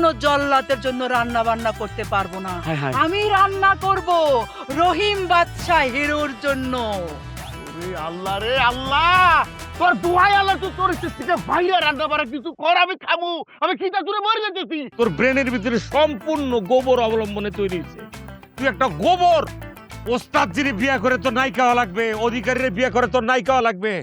কোনো জল্লাদের জন্য রান্না বান্না করতে পারবো না। আমি রান্না করব রহিম বাদশাহ হিরোর জন্য। আল্লাহ রে আল্লাহ, তোর দুয়াই আল্লাহ, তুই তোর থেকে বাইরে রান্না বাড়া কিছু কর, আমি খাবো। আমি খিদা তুলে মরে যেতেছি। তোর ব্রেনের ভিতরে সম্পূর্ণ গোবর অবলম্বনে তৈরি হয়েছে। তুই একটা গোবর। ওস্তাদ যিনি বিয়ে করে তোর নায়িকা হওয়া লাগবে, অধিকারীর বিয়ে করে তোর নায়িকা হওয়া লাগবে।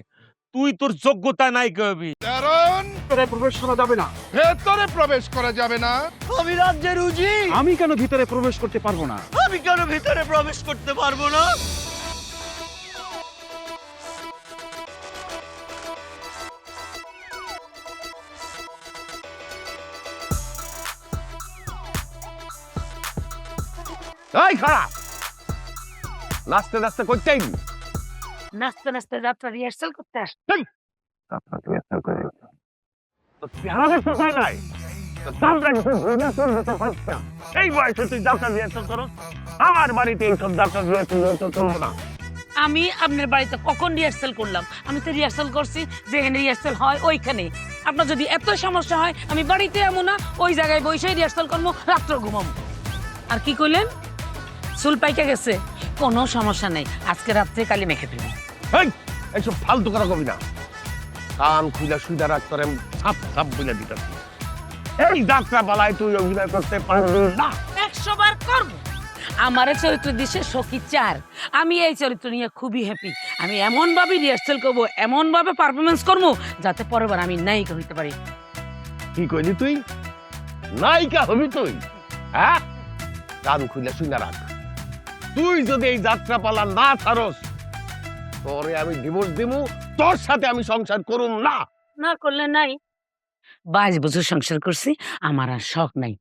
তুই তোর যোগ্যতা নায়িকা হবি। কারণ ভেতরে প্রবেশ করা যাবে না। ভেতরে প্রবেশ করা যাবে না। আমি রাজ্যের উজি, আমি কেন ভিতরে প্রবেশ করতে পারবো না? আমি কেন ভিতরে প্রবেশ করতে পারবো না? এই খারাপ, নাচতে নাচতে করতেই নাচতে নাচতে যাত্রা রিহার্সাল করতে আস। এই বয়সে তুই যাত্রা রিহার্সাল করো? আমার বাড়িতে এইসব যাত্রা রিহার্সাল চলবো না। আমি আপনার বাড়িতে কখন রিহার্সাল করলাম? আমি তো রিহার্সাল করছি যেখানে রিহার্সাল হয় ওইখানে। আপনার যদি এত সমস্যা হয় আমি বাড়িতে এমন না, ওই জায়গায় বসে রিহার্সাল করবো, রাত্র ঘুমাবো। আর কি কইলেন? চুল পাইকে গেছে? কোনো সমস্যা নেই, আজকে রাত্রে কালি মেখে দেবো। এইসব ফালতু কথা কবি না। কান খুলে সুইদা রাখ, তোর সাপ সাপ বলে দিতেছি। এই যাত্রা পালায় তুই অভিনয় করতে পারবি না। 100 বার করবো। আমার চরিত্র দিছে সখী 4। আমি এই চরিত্র নিয়ে খুবই হ্যাপি। আমি এমন ভাবে রিহার্সাল করবো, এমন ভাবে পারফরমেন্স করবো যাতে পরের বার আমি নায়িকা হইতে পারি। কি কইলি তুই? নায়িকা হবি তুই? হ্যাঁ, কান খুলে শুনে রাখ। তুই যদি এই যাত্রা পালা না ছাড়স, তোরে আমি ডিভোর্স দিমু, তোর সাথে আমি সংসার করুম না। না করলে নাই। 22 বছর সংসার করছি, আমার আর শখ নাই।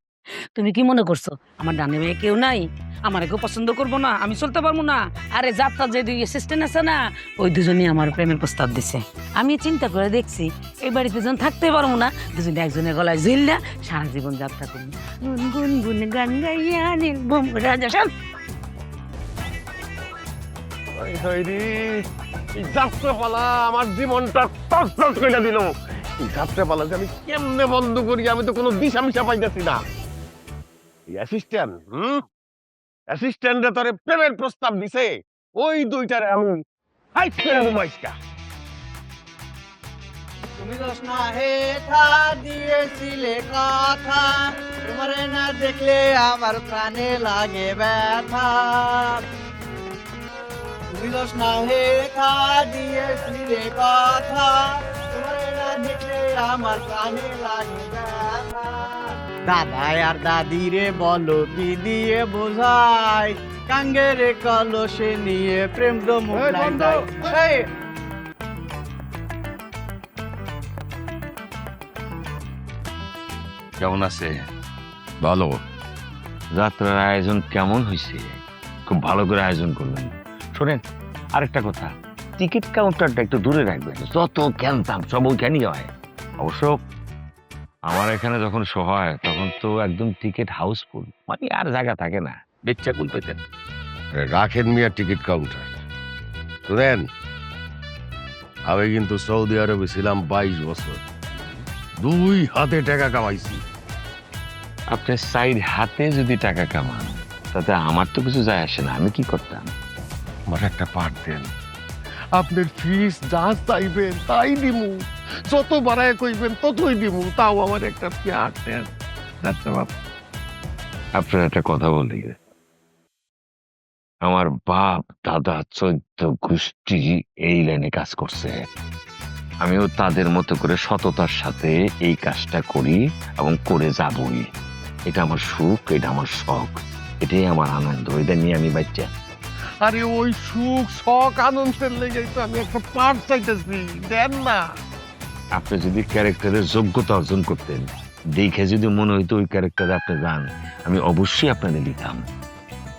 তুমি কি মনে করছো আমার ডানে মেয়ে কেউ নাই? আমার কেউ পছন্দ করবো না? আমি চলতে পারবো না? আরে যাত্রা যে 2 অ্যাসিস্ট্যান্ট আছে না, ওই দুজনই আমার প্রেমের প্রস্তাব দিছে। আমি চিন্তা করে দেখছি এই বাড়িতে যখন থাকতে পারবো না, দুজনে একজনের গলায় ঝুললা সারা জীবন যাত্রা করবো। গুন গুন গান গাইয়া নির্বম রাজা সব। এই যাত্রা পালা আমার জীবনটা তছনছ করে দিল। এই যাত্রা পালা যে আমি কেমনে বন্ধ করি, আমি তো কোনো দিশা মিশা পাইতেছি না। অ্যাসিস্ট্যান্ট অ্যাসিস্ট্যান্টরা তোরে প্রেমের প্রস্তাব দিছে, ওই দুইটারে আমি হাইট করে ঘুমাইছিকা। তুমি দোষ না হেঠা দিয়েছিলে কথা, তোমারে না দেখলে আমার প্রাণে লাগে ব্যথা। তুমি দোষ না হেঠা দিয়েছিলে কথা, তোমারে না দেখলে আমার প্রাণে লাগে ব্যথা। দাদা আর দাদি রে বলো কি দিয়ে বোঝাই, কাঙ্গের কলসে নিয়ে প্রেম এই কেমন আছে? ভালো। যাত্রার আয়োজন কেমন হয়েছে? খুব ভালো করে আয়োজন করলেন। শোনেন, আরেকটা কথা, টিকিট কাউন্টারটা একটু দূরে রাখবেন। যত ক্যান্তাম সব ওইখানেই হয়। অবশ্য আমার এখানে যখন শো হয় তখন তো একদম টিকিট হাউসফুল, মানে আর জায়গা থাকে না, বেচ্চা কুল পেতেন। রাখেন মিয়া টিকিট কাউন্টার। শুনেন, আমি কিন্তু সৌদি আরবে ছিলাম 22 বছর, 2 হাতে টাকা কামাইছি। আপনার সাইড হাতে যদি টাকা কামান তাতে আমার তো কিছু যায় আসে না। আমি কি করতাম? আমার একটা পার্ট দেন, আপনার ফিস যা চাইবেন তাই দিমু, যত বাড়ায় কইবেন ততই দিমু, তাও আমার একটা পার্ট দেন। আচ্ছা বাপ, আপনার একটা কথা বলি, আমার বাপ দাদা 14 গোষ্ঠী এই লাইনে কাজ করছে। আমিও তাদের মতো করে সততার সাথে এই কাজটা করি এবং করে যাবই। এটা আমার সুখ, এটা আমার শখ, এটাই আমার আনন্দ, এটা নিয়ে আমি বাচ্চা। আরে ওই সুখ শখ আনন্দের লেগেই তো আমি একটা পার্ট চাইতেছি, দেন না। আপনি যদি ক্যারেক্টারের যোগ্যতা অর্জন করতেন, দেখে যদি মনে হইতো ওই ক্যারেক্টারে আপনি যান, আমি অবশ্যই আপনাদের দিতাম,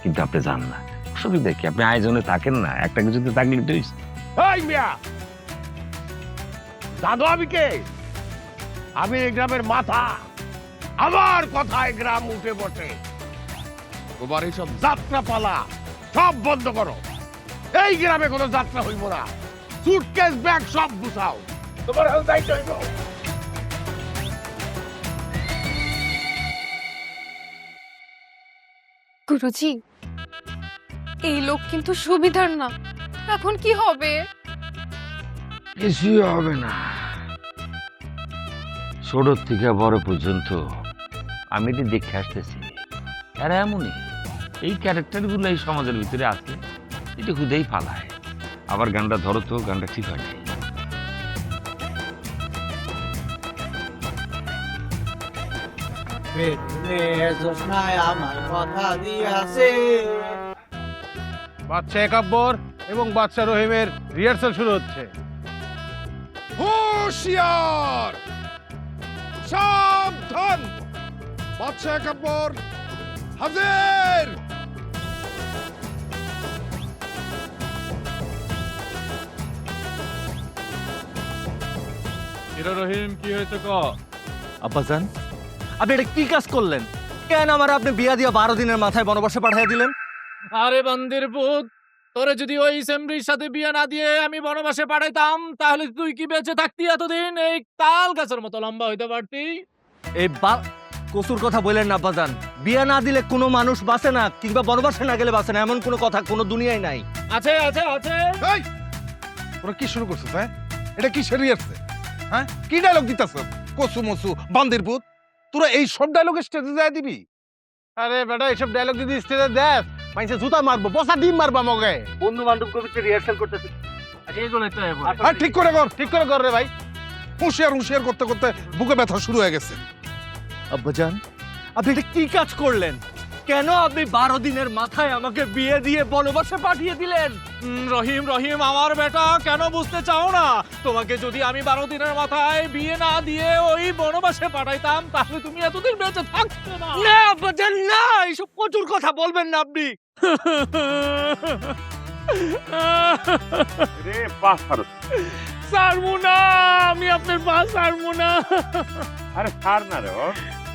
কিন্তু আপনি যান না। অসুবিধা কি? আপনি আয়োজনে থাকেন না, একটা কিছুতে থাকলে তো এই মিয়া, দাদু আমি কে? আমি এই গ্রামের মাথা, আমার কথায় গ্রাম উঠে বসে। তোমার এইসব যাত্রা পালা সব বন্ধ করো। এই গ্রামে কোনো যাত্রা হইব না। সুটকেস ব্যাগ সব গুছাও, তোমার দায়িত্ব হইব। গুরুজি, এই লোক কিন্তু সুবিধার না, এখন কি হবে? কিছুই হবে না। ছোট থেকে বড় পর্যন্ত আমি তো দেখে আসতেছি এরা এমনই। এই ক্যারেক্টার গুলো এই সমাজের ভিতরে আছে, এটা খুদেই ফালায়। আবার গানটা ধরো তো, গানটা ঠিক হয় নাই। জোৎস্নায় আমার কথা দিয়াছে। বাদশা একাব্বর এবং বাদশা রহিমের রিহার্সাল শুরু হচ্ছে। হুঁশিয়ার, সাবধান! বাদশা একাব্বর হাজির! রহিম, কি হয়েছে ক? আব্বাজান, আপনি এটা কি কাজ করলেন? কেন আমার আপনি বিয়া দিয়া 12 দিনের মাথায় বনবাসে পাঠিয়ে দিলেন? আরে বান্দির পুত, তোরে যদি ওই সেমরির সাথে বিয়ে না দিয়ে আমি বনবাসে পাঠাইতাম, তাহলে তুই কি বেঁচে থাকতি এতদিন? এই তাল গাছের মতো লম্বা হইতে পারতি। এই কসুর কথা বললেন না আব্বাজান। বিয়া না দিলে কোনো মানুষ বাঁচে না, কিংবা বনবাসে না গেলে বাঁচে না, এমন কোনো কথা কোনো দুনিয়ায় নাই। আছে আছে আছে। এই, ওরা কি শুরু করছিস? হ্যাঁ, এটা কি রিহার্সাল? হ্যাঁ, কি ডায়লগ দিতাছ? কসু মসু বান্দির পুত, তোরা এই সব ডায়লগ স্টেজে যায় দিবি? আরে বেটা, এইসব ডায়লগ যদি স্টেজে দেস, মাইসে জুতা মারবো, বসা ডিম মারবা মগে। বন্ধু বান্ধব কবিতে রিহার্সাল করতেছে। আর ঠিক করে কর রে ভাই। হুঁশিয়ার করতে করতে বুকে ব্যথা শুরু হয়ে গেছে। আব্বাজান, আপনি এটা কি কাজ করলেন? কেন আপনি 12 দিনের মাথায় আমাকে বিয়ে দিয়ে বনবাসে পাঠিয়ে দিলেন? রহিম রহিম, আমার বেটা, কেন বুঝতে চাও না? তোমাকে যদি আমি 12 দিনের মাথায় বিয়ে না দিয়ে ওই বনবাসে পাঠাইতাম, তাহলে তুমি এতদিন বেঁচে থাকতে না। না আব্বাজান, না, এইসব প্রচুর কথা বলবেন না আপনি। রে পাস করো। ছাড়বো না, আমি আপনার পা ছাড়বো না। আরে ছাড় না রে।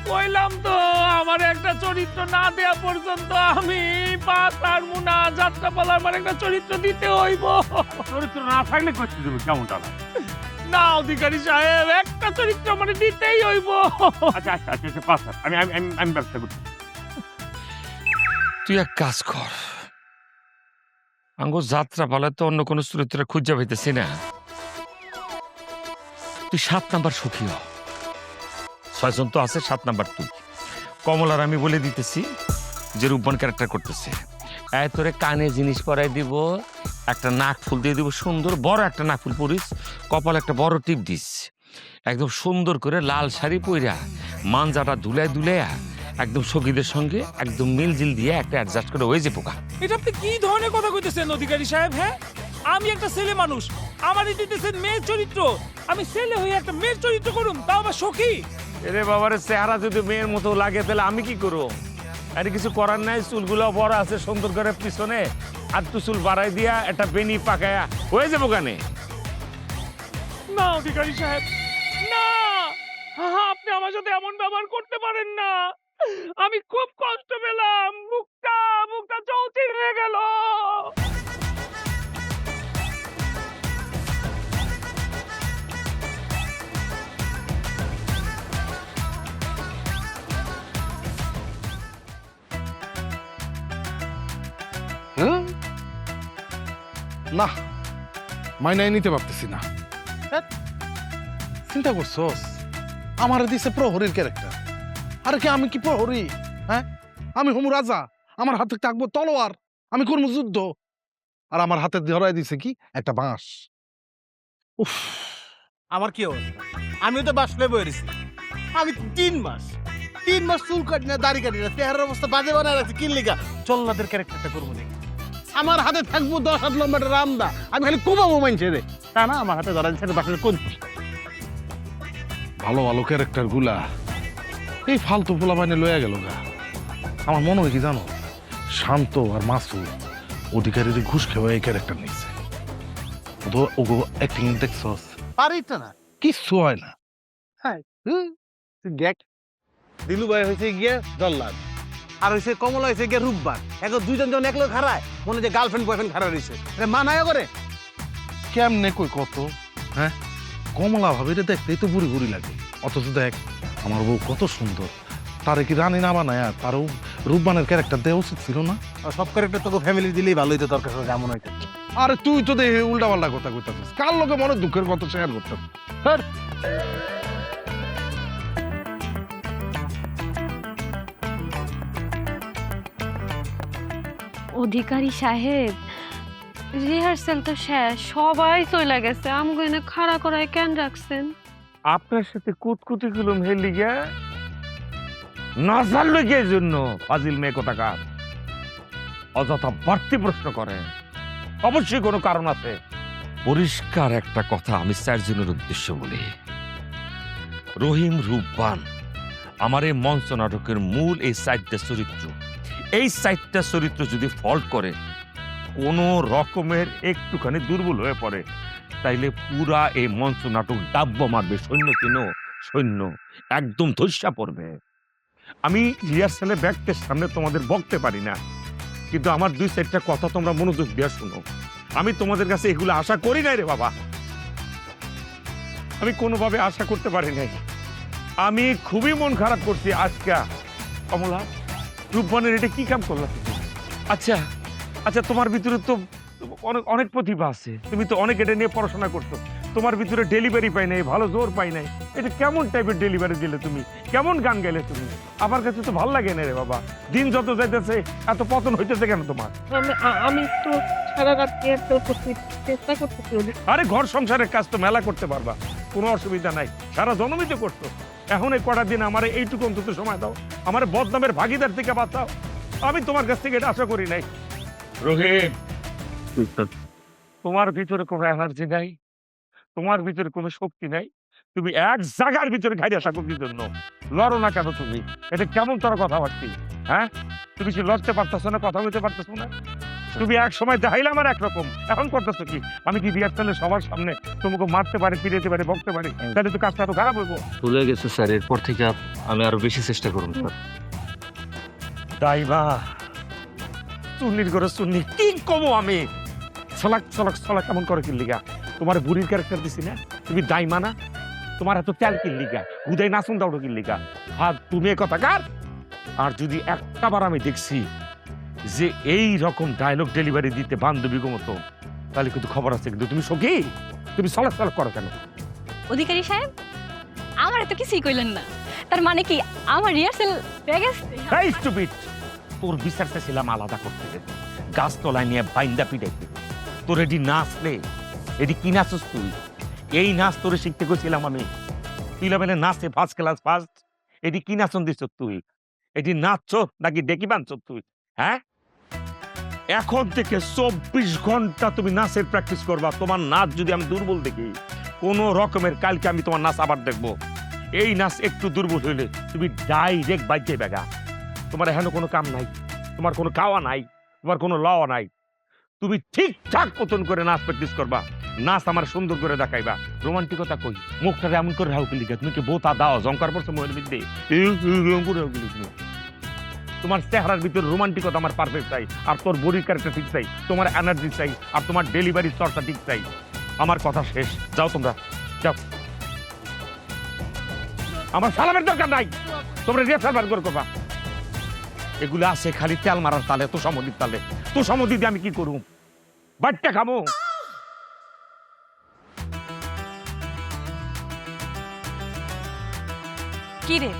কইলাম তো, আমার একটা চরিত্র না দেয়া পর্যন্ত আমি পা ছাড়বো না। যাত্রাপালা আমার একটা চরিত্র দিতে হইব। চরিত্র না থাকলে করতে দেবে কেমনটা? না অধিকারী সাহেব, একটা চরিত্র মানে দিতেই হইব। আচ্ছা আচ্ছা আচ্ছা, পাস। আমি আমি আমি ব্যবস্থা করছি। তুই এক কাজ কর, আঙ্গো যাত্রা পালায় তো অন্য কোনো চরিত্র খুঁজে পাইতেছি না। তুই 7 নাম্বার সুখী হ। 6 জন তো আছে, 7 নাম্বার তুই। কমলার আমি বলে দিতেছি যে রূপবান ক্যারেক্টার করতেছে। তোরে কানে জিনিস পরাই দিব, একটা নাক ফুল দিয়ে দিব, সুন্দর বড় একটা নাক ফুল পরিস, কপাল একটা বড় টিপ দিস, একদম সুন্দর করে লাল শাড়ি পইরা মানজাটা ধুলাইয়া একদম সখীদের সঙ্গে একদম মিলজিল দিয়ে একটা অ্যাডজাস্ট করে হয়ে যে পোকা। এটা আপনি কি ধরনের কথা কইতেছেন অধিকারী সাহেব? হ্যাঁ, আমি একটা ছেলে মানুষ, আমারই দিতেছেন মেয়ের চরিত্র। আমি ছেলে হয়ে একটা মেয়ের চরিত্র করুন, তাও আবার সখী? এরে বাবারে, চেহারা যদি মেয়ের মতো লাগে তাহলে আমি কি করবো? আরে কিছু করার নাই, চুলগুলো বড় আছে সুন্দর করে পিছনে, আর তো চুল বাড়াই দিয়া একটা বেনি পাকায়া হয়ে যাবো কানে। না অধিকারী সাহেব, না, আপনি আমার সাথে এমন ব্যবহার করতে পারেন না। আমি খুব কষ্ট পেলাম, মুখটা চৌচির হয়ে গেল। না, মাইনাই নিতে পারতেছি না। চিন্তা করছস, আমার দিছে প্রহরীর ক্যারেক্টার। আরে কি আমি কি প্রহরী? হ্যাঁ, আমি হমু রাজা, আমার হাতে থাকবো তলোয়ার, আমি করবো যুদ্ধ, আর আমার হাতে ধরাই দিছে কি একটা বাঁশ। উফ, আমার কি অবস্থা? আমিও তো বাসলে বইরেছি। আমি 3 মাস চুল কাটি না, দাড়ি কাটি না, চেহারার অবস্থা বাজে বানায় রাখছি। কি লিগা? চল্লাদের ক্যারেক্টারটা করবো দেখি। আমার হাতে থাকবো 10 হাত লম্বা একটা রামদা, আমি খালি কুমাবো মাইনছে রে। তা না, আমার হাতে ধরা দিচ্ছে বাসলে কোন ভালো ভালো ক্যারেক্টার গুলা এই ফালতু পোলা বাইনে লয়ে গেল গা। আমার মনে হয় কি জানো, শান্ত আর মাসুদ অধিকারীর ঘুষ খেয়ে এই ক্যারেক্টার নিচ্ছে। ওগো অ্যাক্টিং দেখছস? পারিটা না, কিচ্ছু হয় না। হ্যাঁ, দেখ, দিলু ভাই হয়েছে গিয়ে জল্লাদ, আর হয়েছে কমলা হয়েছে গিয়ে রূপবান। এখন 2 জন যখন একলো খারায়, মনে যে গার্লফ্রেন্ড বয়ফ্রেন্ড খারাপ রয়েছে, মানায় করে কেমনে কই কত? হ্যাঁ, কমলা ভাবিরে দেখতেই তো বুড়ি বুড়ি লাগে, অথচ দেখ আমার বউ কত সুন্দর, তারে কি রানী না বানায় তারও রূপবানের ক্যারেক্টার দেওয়া উচিত ছিল না? আর সব ক্যারেক্টার তোকে ফ্যামিলি দিলেই ভালো হইতো, তোর কাছে যেমন হইতো। আরে তুই তো দেখে উল্টা পাল্টা কথা কইতাছিস, কার লোকে মনে দুঃখের কথা শেয়ার করতাম। অধিকারী সাহেব, রিহার্সেল তো শেষ, সবাই চলে গেছে, আমগো এনে খাড়া করায় কেন রাখছেন? আপনার সাথে কুতকুতি গুলো হেলি গিয়া নাজার লইগে জন্য ফাজিল মেয়ে কোথাকার অযথা বাড়তি প্রশ্ন করে। অবশ্যই কোনো কারণ আছে। পরিষ্কার একটা কথা আমি চারজনের উদ্দেশ্য বলি, রহিম, রূপবান, আমার এই মঞ্চ নাটকের মূল এই 4টা চরিত্র, এই 4টা চরিত্র যদি ফল্ট করে, কোনো রকমের একটুখানি দুর্বল হয়ে পড়ে, তাইলে পুরা এই মঞ্চ নাটক ডাব্য মারবে, সৈন্য কেন সৈন্য একদম ধৈর্যা পড়বে। আমি রিহার্সালে ব্যাগটের সামনে তোমাদের বকতে পারি না, কিন্তু আমার 2-4টা কথা তোমরা মনোযোগ দিয়ে শুনো। আমি তোমাদের কাছে এগুলো আশা করি নাই রে বাবা, আমি কোনোভাবে আশা করতে পারি নাই। আমি খুবই মন খারাপ করছি আজকে। কমলা, রূপবানের এটা কি কাম করলা তুমি? আচ্ছা আচ্ছা, তোমার ভিতরে তো অনেক অনেক প্রতিভা আছে, তুমি তো অনেক এটা নিয়ে পড়াশোনা করছো, তোমার ভিতরে ডেলিভারি পাই নাই, ভালো জোর পাই নাই। এটা কেমন টাইপের ডেলিভারি দিলে তুমি? কেমন গান গেলে তুমি? আমার কাছে তো ভালো লাগে না রে বাবা। দিন যত যাইতেছে এত পতন হইতেছে কেন তোমার? আমি তো সারা রাত রিহার্সেল করছি, চেষ্টা করতেছি। আরে ঘর সংসারের কাজ তো মেলা করতে পারবা, কোনো অসুবিধা নাই, সারা জন্মই তো করতো। এখন এই কটা দিন আমার এইটুকু অন্তত সময় দাও, আমার বদনামের ভাগিদার থেকে বাঁচাও। আমি তোমার কাছ থেকে এটা আশা করি নাই। রহিম, তোমার ভিতরে কোনো এনার্জি নাই, তোমার ভিতরে কোনো শক্তি নাই, তুমি এক জায়গার ভিতরে ঘাইরে আশা করছির জন্য লড়ো না কেন তুমি? এটা কেমন তোর কথাবার্তি? হ্যাঁ, তুমি কি লড়তে পারতেছো না, কথা বলতে পারতেছো না? তুমি এক সময় দেখাইলে আমার একরকম, এখন করতেছো কি? আমি কি রিহার্সালে সবার সামনে তোমাকে মারতে পারি, পিড়াতে পারি, বকতে পারি, তাহলে তো কাজটা আরো খারাপ হইব। ভুলে গেছে স্যার, এরপর থেকে আমি আরো বেশি চেষ্টা করব স্যার। তাই বা চুন্নির করে চুন্নি কি কমো আমি? ছলাক ছলাক ছলাক কেমন করে কিল্লিগা? তোমার বুড়ির ক্যারেক্টার দিছি না, তুমি দাইমা না? তোমার এত তেল কিল্লিগা, হুদাই নাচুন দাউড়ো কিল্লিগা? হাত তুমি কথা কার? আর যদি একটাবার আমি দেখছি যে এই রকম ডায়লগ ডেলিভারি দিতে বান্ধবী মতো, তাহলে কিন্তু খবর আছে। কিন্তু তুমি সখী, তুমি ছলাক ছলাক করো কেন? অধিকারী সাহেব, আমার এত কিছুই কইলেন না, তার মানে কি আমার রিহার্সেল হয়ে গেছে? এই স্টুপিড, তোর বিচার চাইছিলাম আলাদা করতে গেছে, গাছ তলায় নিয়ে বাইন্দা পিটাইতে। তোর এটি নাচ রে, এটি কি নাচস তুই? এই নাচ তোরে শিখতে গেছিলাম আমি। তুই লেভেলে নাচে ফার্স্ট ক্লাস ফার্স্ট, এটি কি নাচন দিছ তুই? এটি নাচছ নাকি ডেকি বানছ তুই? হ্যাঁ, এখন থেকে 24 ঘন্টা তুমি নাচের প্র্যাকটিস করবা। তোমার নাচ যদি আমি দুর্বল দেখি, কোনো রকমের কালকে আমি তোমার নাচ আবার দেখবো। এই নাচ একটু দুর্বল হইলে তুমি ডাইরেক্ট বাইকে বেগা। তোমার এখানে কোনো কাম নাই, তোমার কোনো খাওয়া নাই, তোমার কোনো লওয়া নাই। তুমি ঠিকঠাক মতন করে নাচ প্র্যাকটিস করবা, নাচ আমার সুন্দর করে দেখাইবা। রোমান্টিকতা কই? মুখটা এমন করে হাউকে লিখে তুমি কি বোতা দাও জঙ্কার পড়ছো মনের মধ্যে? তোমার চেহারার ভিতরে রোমান্টিকতা আমার পারফেক্ট চাই, আর তোর বডির ক্যারেক্টার ঠিক চাই, তোমার এনার্জি চাই, আর তোমার ডেলিভারি চর্চা ঠিক চাই। আমার কথা শেষ, যাও তোমরা যাও। আমার সালামের দরকার নাই, তোমরা রিহার্সাল বার করে করবা। এগুলো আছে খালি তেল মারার তালে, তো সমদির তালে। তো সমদি দিয়ে আমি কি করুম? বাট্টা খামো? কি রে,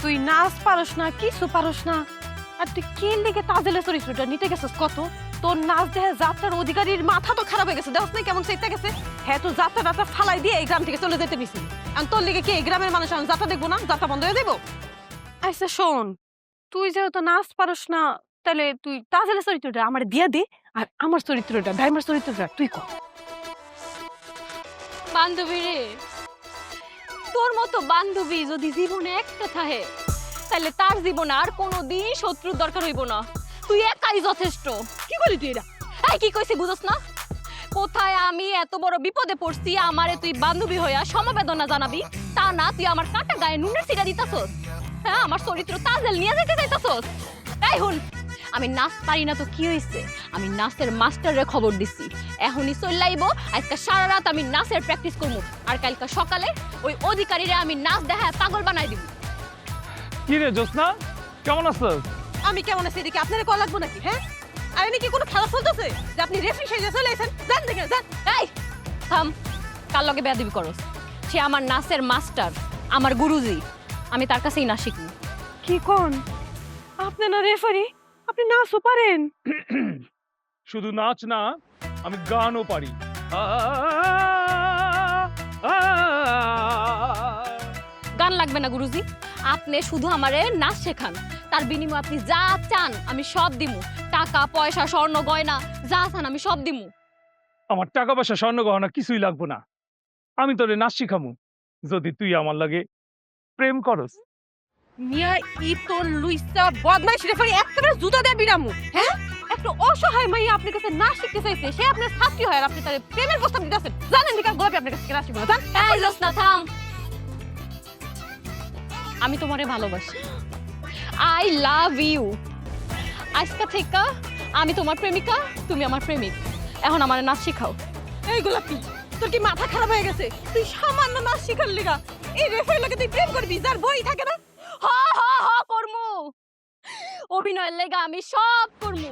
তুই নাচ পারস না, কিছু পারস না, আর তুই কি লেগে তাজেলের চরিত্রটা নিতে গেছিস? কত তোর নাচ দেখে যাত্রার অধিকারীর মাথা তো খারাপ হয়ে গেছে, দেখছ না কেমন সেটা গেছে? হ্যাঁ, তো যাত্রাটা ফালাই দিয়ে এই গ্রাম থেকে চলে যেতে নিছি। আর তোর লেগে কি এই গ্রামের মানুষ আমি যাত্রা দেখবো না? যাত্রা বন্ধ হয়ে দেবো? আচ্ছা শোন, তুই যেহেতু নাচ পারস না, তাহলে তুই তাজেলের চরিত্রটা আমার দিয়ে দে, আর আমার চরিত্রটা, ভাইমার চরিত্রটা তুই কর। বান্ধবী রে, তোর মতো বান্ধবী যদি জীবনে একটা থাকে, তাহলে তার জীবনে আর কোনোদিন শত্রুর দরকার হইব না। তুই একাই যথেষ্ট। কি বলি তুই এটা? এই কি কইছি বুঝছ না? কোথায় আমি এত বড় বিপদে পড়ছি, আমারে তুই বান্ধবী হইয়া সমবেদনা জানাবি, তা না তুই আমার কাটা গায়ে নুনের ছিটা দিতাছস। হ্যাঁ, আমার চরিত্র তাজেল নিয়ে যেতে চাইতাছস। এই হুন, আমি নাচ পারি না তো কি হইছে? আমি নাচের মাস্টারের খবর দিছি, এখনই চলে আইব। আজকে সারা রাত আমি নাচের প্র্যাকটিস করবো, আর কালকে সকালে ওই অধিকারীরে আমি নাচ দেখায় পাগল বানাই দিব। কি রে জোসনা, কেমন আছিস? আমি কেমন আছি এদিকে আপনারা কল লাগবো নাকি? হ্যাঁ, আর এনে কি কোনো খেলা চলতেছে যে আপনি রেফারি সেজে চলে এসেছেন? যান দেখে যান। এই থাম, কার লগে বেয়াদবি করস? সে আমার নাচের মাস্টার, আমার গুরুজি। আমি তার কাছেই নাচ শিখব। কি কোন? আপনি না রেফারি, আপনি নাচও পারেন? শুধু নাচ না, আমি গানও পারি। গান লাগবে না গুরুজি, আপনি শুধু আমারে নাচ শেখান। তার বিনিময়ে আপনি যা চান আমি সব দিমু। টাকা পয়সা স্বর্ণ গয়না যা চান আমি সব দিমু। আমার টাকা পয়সা স্বর্ণ গহনা কিছুই লাগবো না। আমি তোরে নাচ শিখামু যদি তুই আমার লাগে প্রেম করস। মিয়া ই তো লুইসা বদমাইশ রেফারি, একেবারে জুতা দিয়ে বিরামু। হ্যাঁ, একটা অসহায় মাইয়া আপনার কাছে নাচ শিখতে চাইছে, সে আপনার ছাত্রী হয় আর আপনি তার প্রেমের প্রস্তাব দিতেছেন। জানেন নি কাল গোলাপি আপনার কাছে নাচ শিখবো? জান। এই জোসনা থাম, আমি তোমারে ভালোবাসি। I love you. আজকে থেকে আমি তোমার প্রেমিকা, তুমি আমার প্রেমিক। এখন আমার নাচ শিখাও। এই গোলাপি, তোর কি মাথা খারাপ হয়ে গেছে? তুই সামান্য নাচ শিখার লিগা এই রেফারির লগে তুই প্রেম করবি যার বই থাকে না? হ হ হ করমু, অভিনয়ের লেগা আমি সব করমু।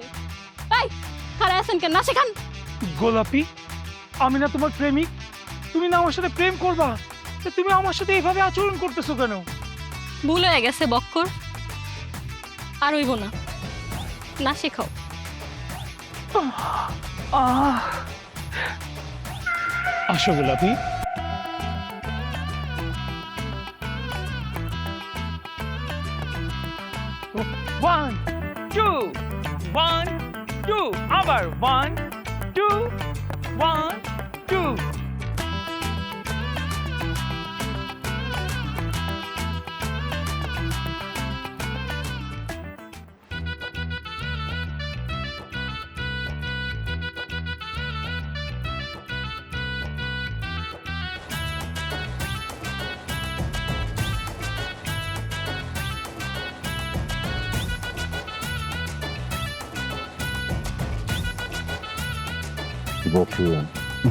এই খারা আছেন কেন? না শেখান। গোলাপি, আমি না তোমার প্রেমিক? তুমি না আমার সাথে প্রেম করবা, তা তুমি আমার সাথে এইভাবে আচরণ করতেছো কেন? ভুল হয়ে গেছে বক্কর, আর হইব না। না শেখাও। আসো গোলাপি। ওয়ান টু, ওয়ান টু, আবার ওয়ান টু, ওয়ান টু।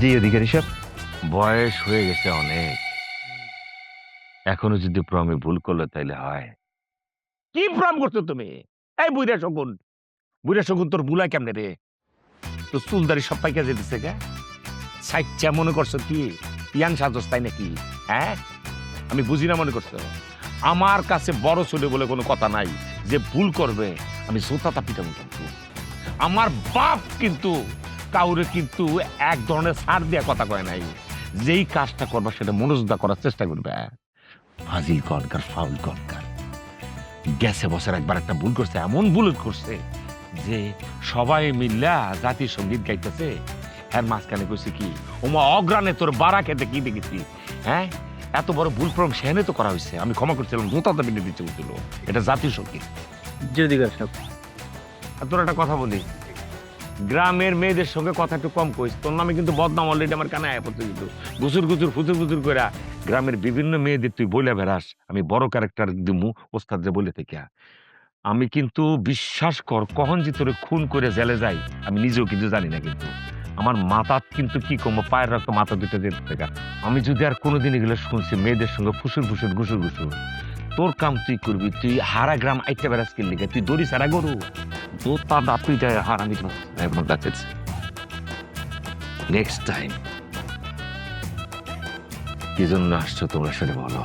জি অধিকারী সাহেব, বয়স হয়ে গেছে অনেক, এখনো যদি প্রমে ভুল করলে তাইলে হয়? কি প্রম করছো তুমি? এই বুইরা শকুন, বুইরা শকুন, তোর বুলা কেমনে রে? তোর চুলদারি সব পাইকা যেতেছে কে? সাইচ্চা মনে করছো কি ইয়ান সাজস তাই নাকি? হ্যাঁ, আমি বুঝি না মনে করছো? আমার কাছে বড় ছেলে বলে কোনো কথা নাই। যে ভুল করবে আমি সোতাটা পিটাবো। কিন্তু আমার বাপ কিন্তু কাউরে কিন্তু এক ধরনের ছাড় দেওয়া কথা কয় নাই। যেই কাজটা করবা সেটা মনোযোগদা করার চেষ্টা করবে। ফাজিল কনকার, ফাউল কনকার। গেছে বছর একবার একটা ভুল করছে, এমন ভুল করছে যে সবাই মিল্লা জাতীয় সঙ্গীত গাইতেছে, এর মাঝখানে কইছে কি ওমা অগ্রানে তোর বাড়া খেতে কি দেখেছি। হ্যাঁ, এত বড় ভুল প্রম সেখানে তো করা হয়েছে। আমি ক্ষমা করছিলাম, জোতাতে বেঁধে দিতে হচ্ছিল, এটা জাতীয় সঙ্গীত। আর তোর একটা কথা বলি, গ্রামের মেয়েদের সঙ্গে কথা একটু কম কইস। তোর নামে কিন্তু বদনাম অলরেডি আমার কানে আয়া পড়ছে। কিন্তু গুচুর গুচুর ফুচুর ফুচুর করে গ্রামের বিভিন্ন মেয়েদের তুই বলে বেড়াস আমি বড় ক্যারেক্টার দিমু ওস্তাদ যে বলে থেকে। আমি কিন্তু বিশ্বাস কর, কখন যে তোরে খুন করে জেলে যাই আমি নিজেও কিন্তু জানি না। কিন্তু আমার মাথা কিন্তু কি কমবো, পায়ের রক্ত মাথা দুটো যেতে থেকে। আমি যদি আর কোনোদিন এগুলো শুনছি মেয়েদের সঙ্গে ফুসুর ফুসুর গুসুর গুসুর, তোর কাম তুই করবি। তুই হারা গ্রাম আইতে বেড়াস কিনলে তুই দড়ি সারা গরু তোর দাপুই যায় হারামি। নেক্সট টাইম কি জন্য আসছো তোমরা সেটা বলো।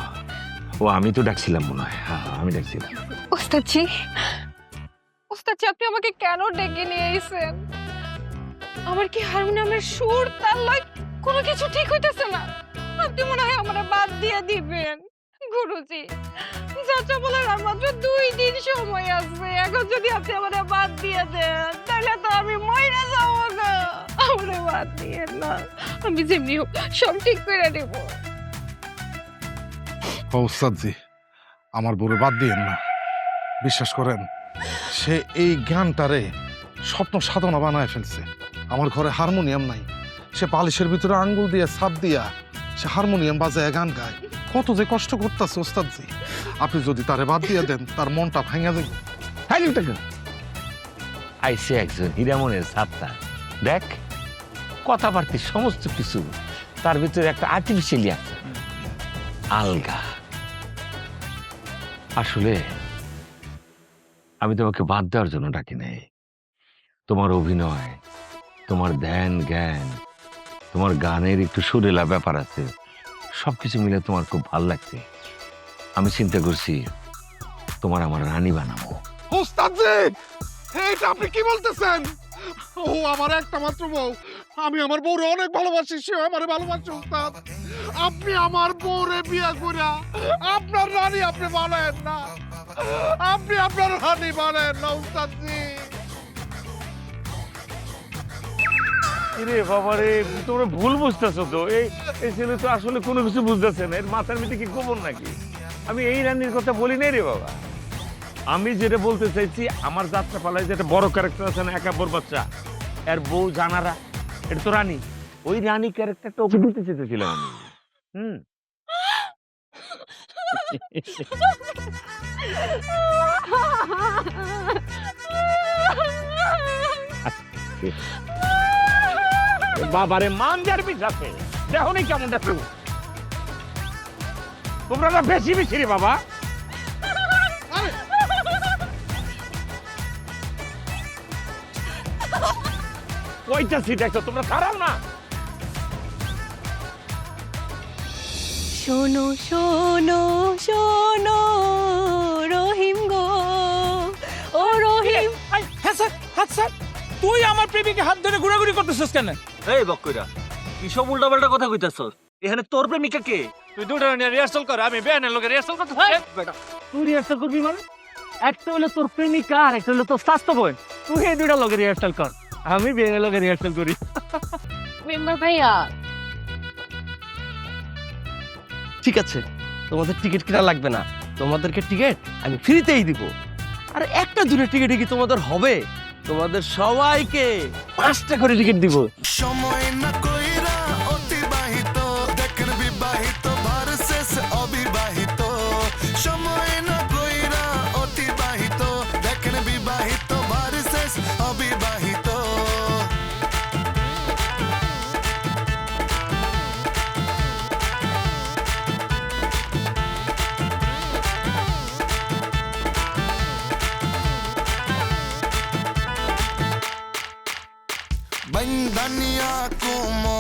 ও আমি তো ডাকছিলাম মনে হয়। হ্যাঁ আমি ডাকছিলাম। ওস্তাদজি, ওস্তাদজি আপনি আমাকে কেন ডেকে নিয়ে এসেছেন? আমার কি হারমোনিয়ামের সুর তাল লয় কোনো কিছু ঠিক হইতেছে না। আপনি মনে হয় আমার বাদ দিয়ে দিবেন। গুরুজি, চাচা বলার আর মাত্র 2 দিন সময় আছে। এখন যদি আপনি আমার বাদ দিয়ে দেন তাহলে তো আমি মইরা যাবো না। আমার বাদ দিয়ে না, আমি যেমনি হোক সব ঠিক করে দেব। ওস্তাদজি, আমার বউরে বাদ দিয়েন না। বিশ্বাস করেন, সে এই গানটারে স্বপ্ন সাধনা বানায় ফেলছে। আমার ঘরে হারমোনিয়াম নাই, সে বালিশের ভিতরে আঙ্গুল দিয়ে ছাপ দিয়া সে হারমোনিয়াম বাজায় গান গায়। কত যে কষ্ট করতেছে ওস্তাদজি। আপনি যদি তারে বাদ দিয়ে দেন তার মনটা ভাঙা যাবে। আইসে একজন হীরামনের ছাত্রা, দেখ কথাবার্তা সমস্ত কিছু তার ভিতরে একটা আর্টিফিশিয়ালি আছে, আলগা। আসলে আমি তোমাকে বাদ দেওয়ার জন্য ডাকি নাই। তোমার অভিনয়, তোমার ধ্যান জ্ঞান, তোমার গানের একটু সুরেলা ব্যাপার আছে, সবকিছু মিলে তোমার খুব ভাল লাগছে। আমি চিন্তা করছি তোমার আমার রানী বানাবো। ওস্তাদ জি, এটা আপনি কি বলতেছেন? ও আমার একটা মাত্র বউ, আমি আমার বউরে অনেক ভালোবাসি, সে আমারে ভালোবাসে। ওস্তাদ, আপনি আমার বউরে বিয়ে করে আপনার রানী আপনি বানায়েন না, আপনি আপনার রানী বানায়েন না ওস্তাদ জি। রে বাবা রে, তোমরা ভুল বুঝতেছো তো। এই ছেলে তো আসলে কোনো কিছু বুঝতেছে না, এর মাথার মধ্যে কি গোবর নাকি? আমি এই রানীর কথা বলি নাই রে বাবা। আমি যেটা বলতে চাইছি, আমার যাত্রা পালায় যেটা বড় ক্যারেক্টার আছে না, একাব্বর বাচ্চা, এর বউ জানারা, এটা তো রানী। ওই রানী ক্যারেক্টারটা ওকে দিতে চেয়েছিলাম আমি। বাবারে মান যার বিশাসে দেখো নি কেমন দেখো, তোমরা না বেশি বেশি রে বাবা। ওইটা সিট একটা তোমরা খারাপ না। শোনো শোনো শোনো রহিম গো, ও রহিম। হ্যাঁ স্যার, হাত স্যার, তুই আমার প্রেমিকে হাত ধরে ঘোরাঘুরি করতেছিস কেন? এই বক্কইরা, কি সব উল্টাপাল্টা কথা কইতাছস? এখানে তোর প্রেমিকা কে? তুই দুটো রিহার্সাল কর, আমি বেয়ানের লোকে রিহার্সাল করতেছি। বেটা, তুই রিহার্সাল করবি মানে? একটা হলো তোর প্রেমিকা আর একটা হলো তোর স্বাস্থ্য বোন। তুই এই দুইটা লোকে রিহার্সাল কর, আমি বেয়ানের লোকে রিহার্সাল করি। মেম্বার ভাইয়া, ঠিক আছে, তোমাদের টিকিট কেনা লাগবে না, তোমাদেরকে টিকিট আমি ফ্রিতেই দিব। আর একটা দূরে টিকিট কি তোমাদের হবে? তোমাদের সবাইকে 5টা করে টিকিট দিব। সময় না কইরা অতিবাহিত, দেখেন বিবাহিত ভার্সেস অবিবাহিত। সময় না কইরা অতিবাহিত, দেখেন বিবাহিত ভার্সেস অবিবাহিত। Bandania como